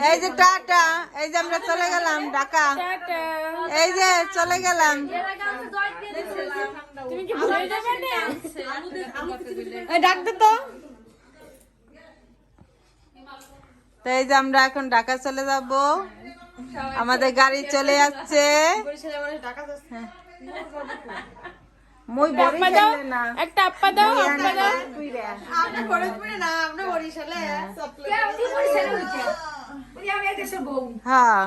এই যে টাটা, এই যে আমরা চলে গেলাম ঢাকা, এই যে চলে গেলাম। ডাকতে তো এই যে আমরা এখন ঢাকা চলে যাব, আমাদের গাড়ি চলে যাচ্ছে। মই বরিশালে না, একটা আপ্পা দাও, আপ্পা দাও। আপনি ফরিদপুরে না, আপনি বরিশালে। আমি এদেশের বউ। হ্যাঁ,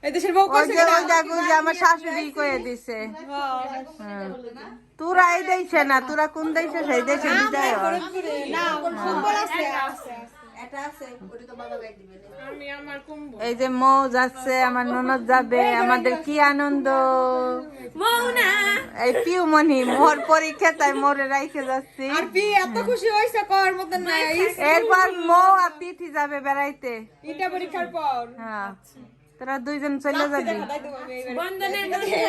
এদেশের বউ কইছে না, ওই দেখো যে আমার শাশুড়ি কইয়ে দিছে। হ্যাঁ, তোরা এই দেশে না, তোরা কোন দেশে? সেই দেশে বিদায় হয় না, ফুটবল আছে, এটা আছে, ওটা তো বাবা গাই দিবে। আমি আমার কুম্ভ, এই যে মৌ যাচ্ছে, আমার ননদ যাবে, আমাদের কি আনন্দ। মৌ না, এই পিউমনি মোর পরীক্ষা, তাই মোরে রাইখে যাচ্ছি। আর পি এত খুশি হইছে কর মত না। এরপর মৌ আর তিথি যাবে বেড়াইতে এটা পরীক্ষার পর। হ্যাঁ, তোরা দুইজন চলে যাবি বন্ধনের মধ্যে।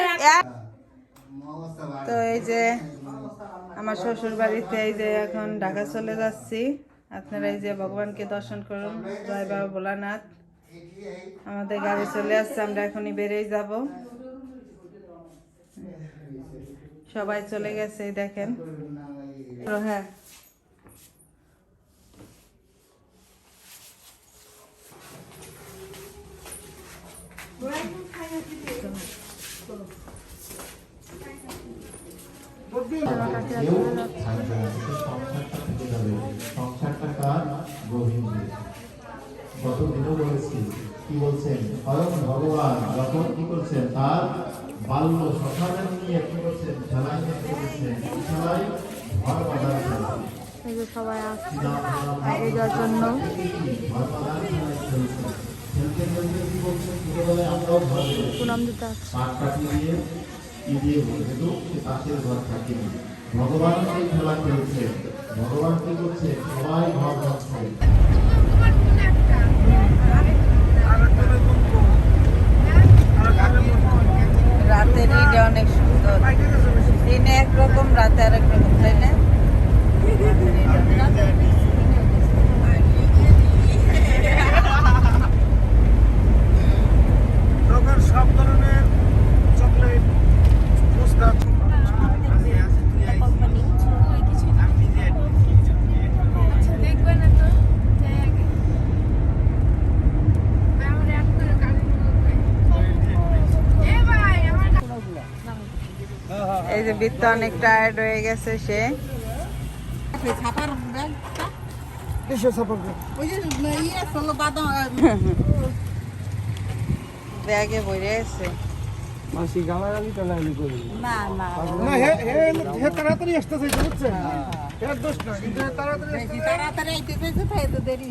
তো এই যে আমার শ্বশুর বাড়িতে, এই যে এখন ঢাকা চলে যাচ্ছি। আপনারা এই যে ভগবানকে দর্শন করুন, জয় বাবা ভোলানাথ। আমাদের গাড়ি চলে আসছে, আমরা এখনই বেরিয়ে যাব। সবাই চলে গেছে দেখেন। হ্যাঁ, সংসারটা কার? গোবিন্দের। গতদিনও বলেছি, কি বলছেন? স্বয়ং ভগবান যখন কি করছেন, তার বাল্য সখাদের নিয়ে কি করছেন, খেলায় করেছেন। খেলায় ঘর বাঁধার খেলা, সবাই আগে যাওয়ার জন্য ঘর বাঁধার খেলায় খেলছেন। খেলতে খেলতে কি বলছেন, ছোটবেলায় আমরাও ঘর পাট কাটি দিয়ে কি দিয়ে কিন্তু সে কাঠের ঘর থাকিনি। ভগবান এই খেলা খেলছে, ভগবান কি করছে, সবাই ঘর ভাবছে। রাতের এটা অনেক সুন্দর, দিনে একরকম, রাতে আরেক রকম, তাই না? সব ধরনের চকলেট, ফুচকা, এই যে বৃত্ত অনেক টায়ার্ড হয়ে গেছে সে। ব্যাগে ভরে আছে। মাসি গালাগালি টালাগালি করি না না না, হে তাড়াতাড়ি আসতে চাইছে, বুঝছেন? এর দোষ না, কিন্তু তাড়াতাড়ি আইতে চাইছে, তাই তো দেরি।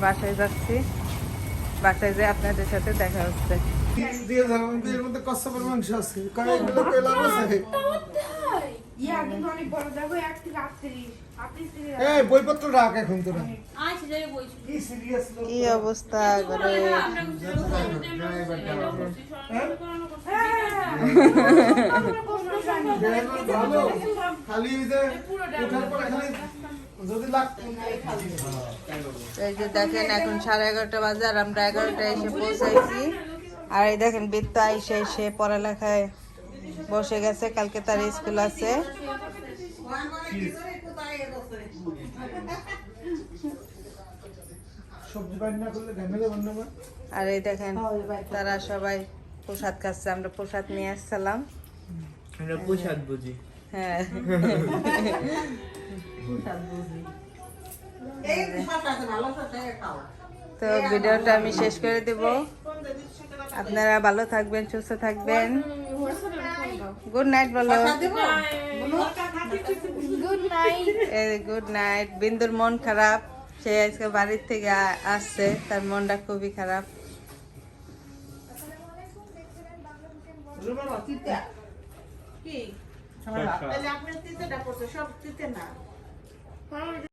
বাসায় যাচ্ছি, বাসায় যে আপনাদের সাথে দেখা হচ্ছে। দিয়ে যাবো, এর মধ্যে কচ্ছপের মাংস আছে, কয়েকগুলো কয়লা আছে। এই বইপত্র রাখ এখন তোরা। কি অবস্থা করে খালি এই যে দেখেন এখন 11:30 বাজে, আর আমরা 11টায় এসে পৌঁছাইছি। আর এই দেখেন বৃত্ত আইসে এসে পড়ালেখায় বসে গেছে, কালকে তার স্কুল আছে। আর এই দেখেন তারা সবাই প্রসাদ খাচ্ছে, আমরা প্রসাদ নিয়ে আসছিলাম। প্রসাদ বুঝি, হ্যাঁ। তো ভিডিওটা আমি শেষ করে দেব। আপনারা ভালো থাকবেন, সুস্থ থাকবেন। গুড নাইট বলো। Good night. বিন্দুর মন খারাপ, সে আজকে বাড়ির থেকে আসছে, তার মনটা খুবই খারাপ। কি